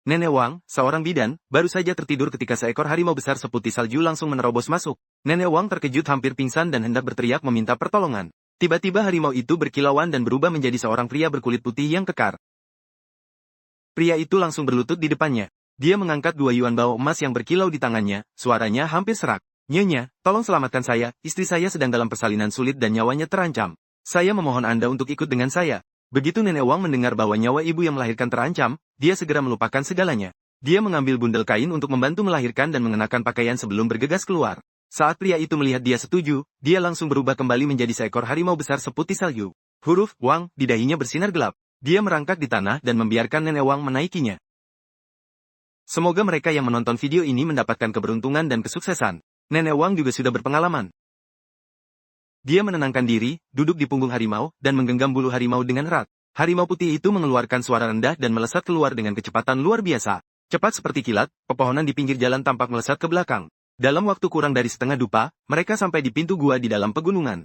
Nenek Wang, seorang bidan, baru saja tertidur ketika seekor harimau besar seputih salju langsung menerobos masuk. Nenek Wang terkejut hampir pingsan dan hendak berteriak meminta pertolongan. Tiba-tiba harimau itu berkilauan dan berubah menjadi seorang pria berkulit putih yang kekar. Pria itu langsung berlutut di depannya. Dia mengangkat 2 yuan bao emas yang berkilau di tangannya, suaranya hampir serak. Nyonya, tolong selamatkan saya, istri saya sedang dalam persalinan sulit dan nyawanya terancam. Saya memohon Anda untuk ikut dengan saya. Begitu Nenek Wang mendengar bahwa nyawa ibu yang melahirkan terancam, dia segera melupakan segalanya. Dia mengambil bundel kain untuk membantu melahirkan dan mengenakan pakaian sebelum bergegas keluar. Saat pria itu melihat dia setuju, dia langsung berubah kembali menjadi seekor harimau besar seputih salju. Huruf Wang di dahinya bersinar gelap. Dia merangkak di tanah dan membiarkan Nenek Wang menaikinya. Semoga mereka yang menonton video ini mendapatkan keberuntungan dan kesuksesan. Nenek Wang juga sudah berpengalaman. Dia menenangkan diri, duduk di punggung harimau, dan menggenggam bulu harimau dengan erat. Harimau putih itu mengeluarkan suara rendah dan melesat keluar dengan kecepatan luar biasa. Cepat seperti kilat, pepohonan di pinggir jalan tampak melesat ke belakang. Dalam waktu kurang dari setengah dupa, mereka sampai di pintu gua di dalam pegunungan.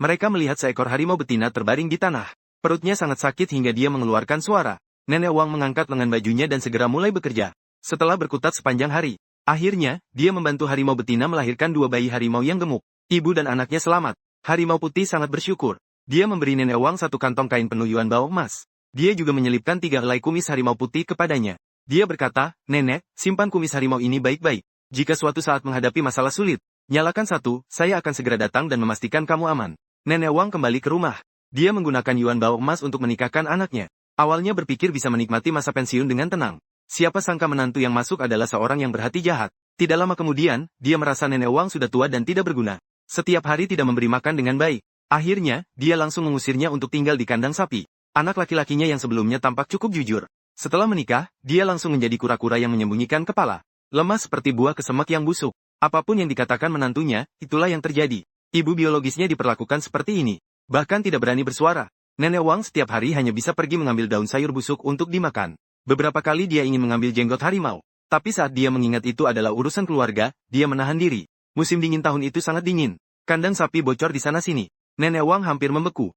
Mereka melihat seekor harimau betina terbaring di tanah. Perutnya sangat sakit hingga dia mengeluarkan suara. Nenek Wang mengangkat lengan bajunya dan segera mulai bekerja. Setelah berkutat sepanjang hari, akhirnya, dia membantu harimau betina melahirkan 2 bayi harimau yang gemuk. Ibu dan anaknya selamat. Harimau putih sangat bersyukur. Dia memberi Nenek Wang 1 kantong kain penuh yuan bao emas. Dia juga menyelipkan 3 helai kumis harimau putih kepadanya. Dia berkata, Nenek, simpan kumis harimau ini baik-baik. Jika suatu saat menghadapi masalah sulit, nyalakan 1, saya akan segera datang dan memastikan kamu aman. Nenek Wang kembali ke rumah. Dia menggunakan yuan bao emas untuk menikahkan anaknya. Awalnya berpikir bisa menikmati masa pensiun dengan tenang. Siapa sangka menantu yang masuk adalah seorang yang berhati jahat. Tidak lama kemudian, dia merasa Nenek Wang sudah tua dan tidak berguna. Setiap hari tidak memberi makan dengan baik. Akhirnya, dia langsung mengusirnya untuk tinggal di kandang sapi. Anak laki-lakinya yang sebelumnya tampak cukup jujur. Setelah menikah, dia langsung menjadi kura-kura yang menyembunyikan kepala. Lemah seperti buah kesemek yang busuk. Apapun yang dikatakan menantunya, itulah yang terjadi. Ibu biologisnya diperlakukan seperti ini. Bahkan tidak berani bersuara. Nenek Wang setiap hari hanya bisa pergi mengambil daun sayur busuk untuk dimakan. Beberapa kali dia ingin mengambil jenggot harimau. Tapi saat dia mengingat itu adalah urusan keluarga, dia menahan diri. Musim dingin tahun itu sangat dingin. Kandang sapi bocor di sana-sini. Nenek Wang hampir membeku.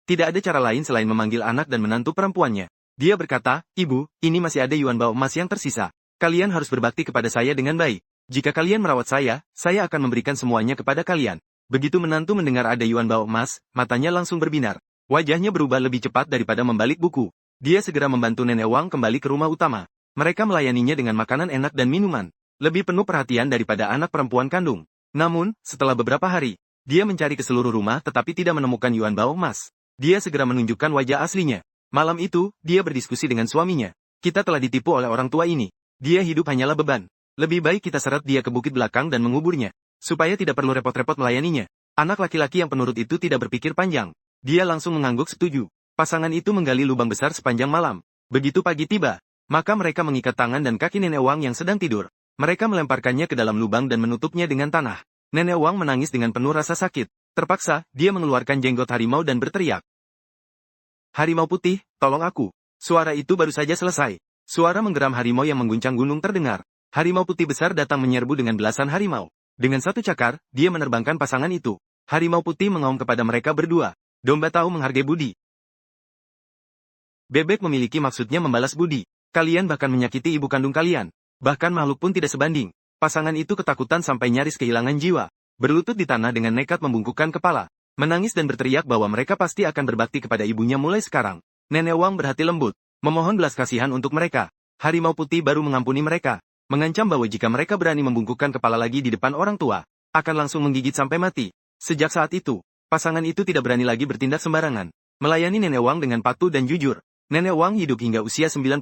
Tidak ada cara lain selain memanggil anak dan menantu perempuannya. Dia berkata, Ibu, ini masih ada yuan bao emas yang tersisa. Kalian harus berbakti kepada saya dengan baik. Jika kalian merawat saya akan memberikan semuanya kepada kalian. Begitu menantu mendengar ada yuan bao emas, matanya langsung berbinar. Wajahnya berubah lebih cepat daripada membalik buku. Dia segera membantu Nenek Wang kembali ke rumah utama. Mereka melayaninya dengan makanan enak dan minuman. Lebih penuh perhatian daripada anak perempuan kandung. Namun, setelah beberapa hari, dia mencari ke seluruh rumah tetapi tidak menemukan yuan bao emas. Dia segera menunjukkan wajah aslinya. Malam itu, dia berdiskusi dengan suaminya. Kita telah ditipu oleh orang tua ini. Dia hidup hanyalah beban. Lebih baik kita seret dia ke bukit belakang dan menguburnya. Supaya tidak perlu repot-repot melayaninya. Anak laki-laki yang penurut itu tidak berpikir panjang. Dia langsung mengangguk setuju. Pasangan itu menggali lubang besar sepanjang malam. Begitu pagi tiba, maka mereka mengikat tangan dan kaki Nenek Wang yang sedang tidur. Mereka melemparkannya ke dalam lubang dan menutupnya dengan tanah. Nenek Wang menangis dengan penuh rasa sakit. Terpaksa, dia mengeluarkan jenggot harimau dan berteriak. Harimau putih, tolong aku. Suara itu baru saja selesai. Suara menggeram harimau yang mengguncang gunung terdengar. Harimau putih besar datang menyerbu dengan belasan harimau. Dengan 1 cakar, dia menerbangkan pasangan itu. Harimau putih mengaum kepada mereka berdua. Domba tahu menghargai budi. Bebek memiliki maksudnya membalas budi. Kalian bahkan menyakiti ibu kandung kalian. Bahkan makhluk pun tidak sebanding. Pasangan itu ketakutan sampai nyaris kehilangan jiwa. Berlutut di tanah dengan nekat membungkukkan kepala. Menangis dan berteriak bahwa mereka pasti akan berbakti kepada ibunya mulai sekarang. Nenek Wang berhati lembut. Memohon belas kasihan untuk mereka. Harimau putih baru mengampuni mereka. Mengancam bahwa jika mereka berani membungkukkan kepala lagi di depan orang tua, akan langsung menggigit sampai mati. Sejak saat itu, pasangan itu tidak berani lagi bertindak sembarangan. Melayani Nenek Wang dengan patuh dan jujur. Nenek Wang hidup hingga usia 99.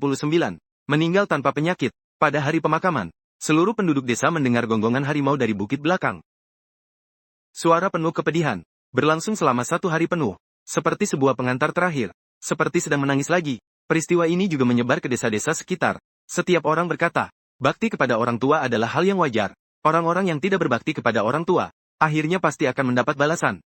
Meninggal tanpa penyakit. Pada hari pemakaman, seluruh penduduk desa mendengar gonggongan harimau dari bukit belakang. Suara penuh kepedihan, berlangsung selama 1 hari penuh, seperti sebuah pengantar terakhir, seperti sedang menangis lagi. Peristiwa ini juga menyebar ke desa-desa sekitar. Setiap orang berkata, bakti kepada orang tua adalah hal yang wajar. Orang-orang yang tidak berbakti kepada orang tua, akhirnya pasti akan mendapat balasan.